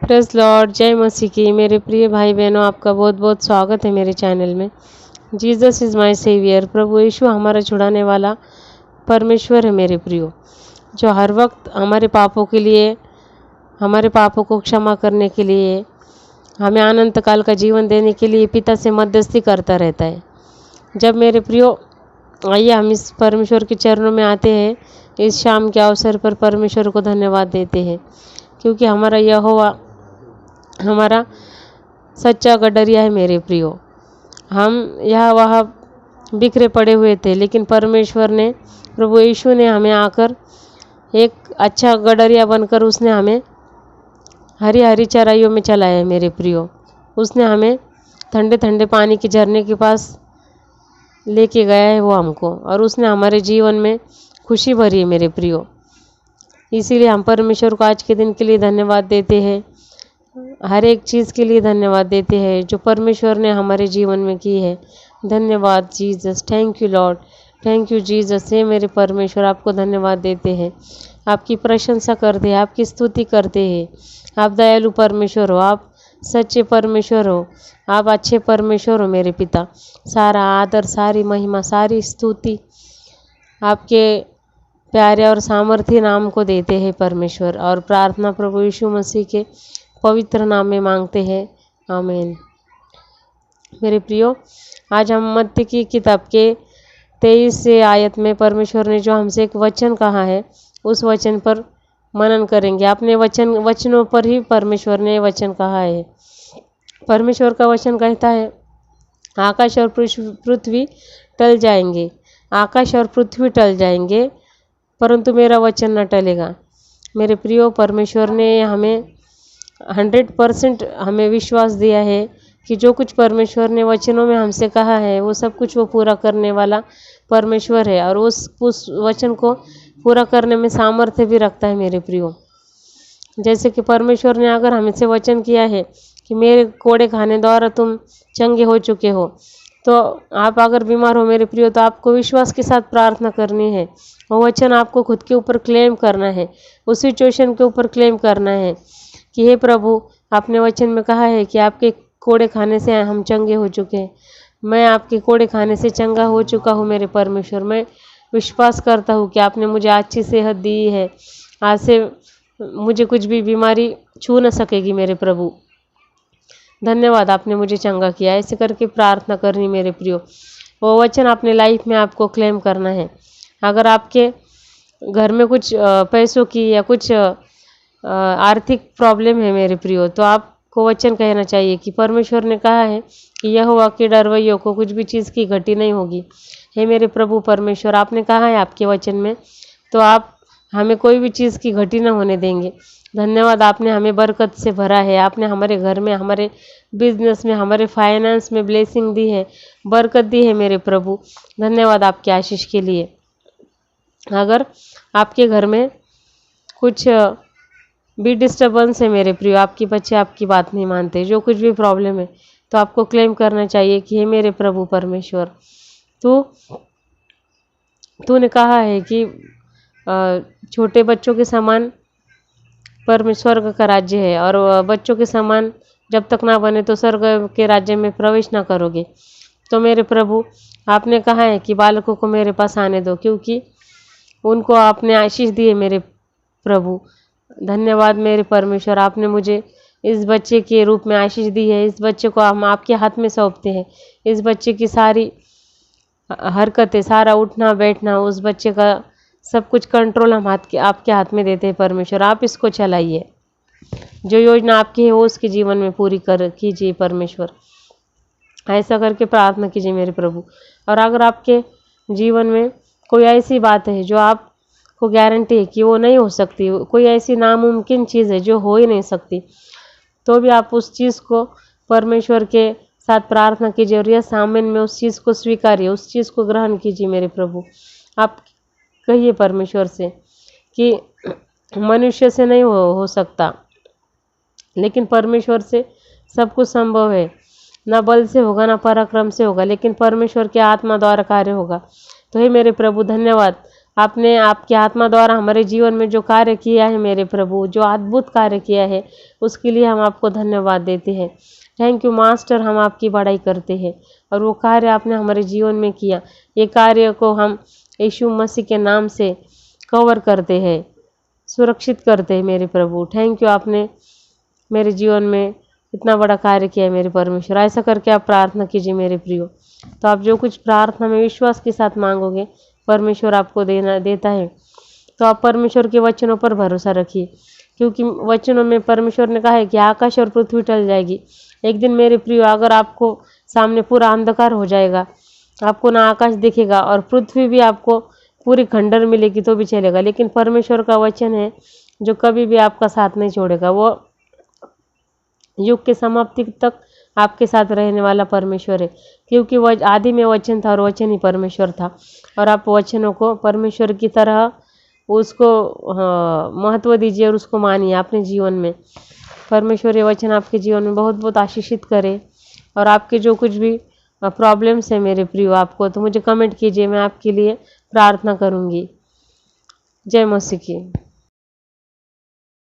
Praise Lord, जय मसीह की। मेरे प्रिय भाई बहनों, आपका बहुत बहुत स्वागत है मेरे चैनल में। Jesus is my saviour. प्रभु यीशु हमारा छुड़ाने वाला परमेश्वर है मेरे प्रियो, जो हर वक्त हमारे पापों के लिए, हमारे पापों को क्षमा करने के लिए, हमें अनंत काल का जीवन देने के लिए पिता से मध्यस्थी करता रहता है। जब मेरे प्रियो, आइए हम इस परमेश्वर के चरणों में आते हैं। इस शाम के अवसर पर परमेश्वर को धन्यवाद देते हैं, क्योंकि हमारा यहोवा हमारा सच्चा गडरिया है मेरे प्रियो। हम यहाँ वहाँ बिखरे पड़े हुए थे, लेकिन परमेश्वर ने, प्रभु यीशु ने हमें आकर एक अच्छा गडरिया बनकर उसने हमें हरी हरी चराइयों में चलाया है मेरे प्रियो। उसने हमें ठंडे ठंडे पानी के झरने के पास लेके गया है वो हमको, और उसने हमारे जीवन में खुशी भरी है मेरे प्रियो। इसीलिए हम परमेश्वर को आज के दिन के लिए धन्यवाद देते हैं, हर एक चीज़ के लिए धन्यवाद देते हैं जो परमेश्वर ने हमारे जीवन में की है। धन्यवाद Jesus, thank you lord, thank you Jesus. हे मेरे परमेश्वर, आपको धन्यवाद देते हैं, आपकी प्रशंसा करते हैं, आपकी स्तुति करते हैं। आप दयालु परमेश्वर हो, आप सच्चे परमेश्वर हो, आप अच्छे परमेश्वर हो मेरे पिता। सारा आदर, सारी महिमा, सारी स्तुति आपके प्यारे और सामर्थ्य नाम को देते हैं परमेश्वर, और प्रार्थना प्रभु यीशु मसीह के पवित्र नाम में मांगते हैं, आमीन। मेरे प्रियो, आज हम मत्ती की किताब के 23 से आयत में परमेश्वर ने जो हमसे एक वचन कहा है, उस वचन पर मनन करेंगे। अपने वचनों पर ही परमेश्वर ने वचन कहा है। परमेश्वर का वचन कहता है, आकाश और पृथ्वी टल जाएंगे, आकाश और पृथ्वी टल जाएंगे, परंतु मेरा वचन न टलेगा। मेरे प्रियो, परमेश्वर ने हमें 100% हमें विश्वास दिया है कि जो कुछ परमेश्वर ने वचनों में हमसे कहा है, वो सब कुछ वो पूरा करने वाला परमेश्वर है, और उस वचन को पूरा करने में सामर्थ्य भी रखता है मेरे प्रियो। जैसे कि परमेश्वर ने अगर हमसे वचन किया है कि मेरे कोड़े खाने द्वारा तुम चंगे हो चुके हो, तो आप अगर बीमार हो मेरे प्रियो, तो आपको विश्वास के साथ प्रार्थना करनी है। वो वचन आपको खुद के ऊपर क्लेम करना है, उस सिचुएशन के ऊपर क्लेम करना है कि हे प्रभु, आपने वचन में कहा है कि आपके कोड़े खाने से हम चंगे हो चुके हैं। मैं आपके कोड़े खाने से चंगा हो चुका हूँ मेरे परमेश्वर। मैं विश्वास करता हूँ कि आपने मुझे अच्छी सेहत दी है, आज से मुझे कुछ भी बीमारी छू न सकेगी मेरे प्रभु। धन्यवाद, आपने मुझे चंगा किया। ऐसे करके प्रार्थना करनी मेरे प्रियो। वो वचन अपने लाइफ में आपको क्लेम करना है। अगर आपके घर में कुछ पैसों की या कुछ आर्थिक प्रॉब्लम है मेरे प्रियो, तो आपको वचन कहना चाहिए कि परमेश्वर ने कहा है कि यहोवा के डरवैयों को कुछ भी चीज़ की घटी नहीं होगी। हे मेरे प्रभु परमेश्वर, आपने कहा है आपके वचन में, तो आप हमें कोई भी चीज़ की घटी न होने देंगे। धन्यवाद, आपने हमें बरकत से भरा है। आपने हमारे घर में, हमारे बिजनेस में, हमारे फाइनेंस में ब्लेसिंग दी है, बरकत दी है मेरे प्रभु। धन्यवाद आपकी आशीष के लिए। अगर आपके घर में कुछ भी डिस्टर्बेंस है मेरे प्रियो, आपके बच्चे आपकी बात नहीं मानते, जो कुछ भी प्रॉब्लम है, तो आपको क्लेम करना चाहिए कि हे मेरे प्रभु परमेश्वर, तूने कहा है कि छोटे बच्चों के समान परमेश्वर का राज्य है, और बच्चों के समान जब तक ना बने तो स्वर्ग के राज्य में प्रवेश ना करोगे। तो मेरे प्रभु, आपने कहा है कि बालकों को मेरे पास आने दो, क्योंकि उनको आपने आशीष दी है मेरे प्रभु। धन्यवाद मेरे परमेश्वर, आपने मुझे इस बच्चे के रूप में आशीष दी है। इस बच्चे को हम आपके हाथ में सौंपते हैं। इस बच्चे की सारी हरकतें, सारा उठना बैठना, उस बच्चे का सब कुछ कंट्रोल हम आपके हाथ में देते हैं परमेश्वर। आप इसको चलाइए, जो योजना आपकी है वो उसके जीवन में पूरी कीजिए परमेश्वर। ऐसा करके प्रार्थना कीजिए मेरे प्रभु। और अगर आपके जीवन में कोई ऐसी बात है जो आपको गारंटी है कि वो नहीं हो सकती, कोई ऐसी नामुमकिन चीज़ है जो हो ही नहीं सकती, तो भी आप उस चीज़ को परमेश्वर के साथ प्रार्थना कीजिए, और यह सामने में उस चीज़ को स्वीकारिए, उस चीज़ को ग्रहण कीजिए मेरे प्रभु। आप कहिए परमेश्वर से कि मनुष्य से नहीं हो सकता, लेकिन परमेश्वर से सब कुछ संभव है। ना बल से होगा, ना पराक्रम से होगा, लेकिन परमेश्वर के आत्मा द्वारा कार्य होगा। तो हे मेरे प्रभु, धन्यवाद, आपने आपकी आत्मा द्वारा हमारे जीवन में जो कार्य किया है मेरे प्रभु, जो अद्भुत कार्य किया है, उसके लिए हम आपको धन्यवाद देते हैं। थैंक यू मास्टर, हम आपकी बड़ाई करते हैं। और वो कार्य आपने हमारे जीवन में किया, ये कार्य को हम यीशु मसीह के नाम से कवर करते हैं, सुरक्षित करते हैं मेरे प्रभु। थैंक यू, आपने मेरे जीवन में इतना बड़ा कार्य किया है मेरे परमेश्वर। ऐसा करके आप प्रार्थना कीजिए मेरे प्रियो। तो आप जो कुछ प्रार्थना में विश्वास के साथ मांगोगे, परमेश्वर आपको देता है। तो आप परमेश्वर के वचनों पर भरोसा रखिए, क्योंकि वचनों में परमेश्वर ने कहा है कि आकाश और पृथ्वी टल जाएगी, एक दिन मेरे प्रियो अगर आपको सामने पूरा अंधकार हो जाएगा, आपको ना आकाश दिखेगा और पृथ्वी भी आपको पूरी खंडर मिलेगी तो भी चलेगा, लेकिन परमेश्वर का वचन है जो कभी भी आपका साथ नहीं छोड़ेगा। वो युग के समाप्ति तक आपके साथ रहने वाला परमेश्वर है, क्योंकि वह आदि में वचन था और वचन ही परमेश्वर था। और आप वचनों को परमेश्वर की तरह उसको महत्व दीजिए और उसको मानिए अपने जीवन में। परमेश्वर ये वचन आपके जीवन में बहुत बहुत आशीषित करे। और आपके जो कुछ भी प्रॉब्लम्स है मेरे प्रियो आपको, तो मुझे कमेंट कीजिए, मैं आपके लिए प्रार्थना करूँगी। जय मसीह की।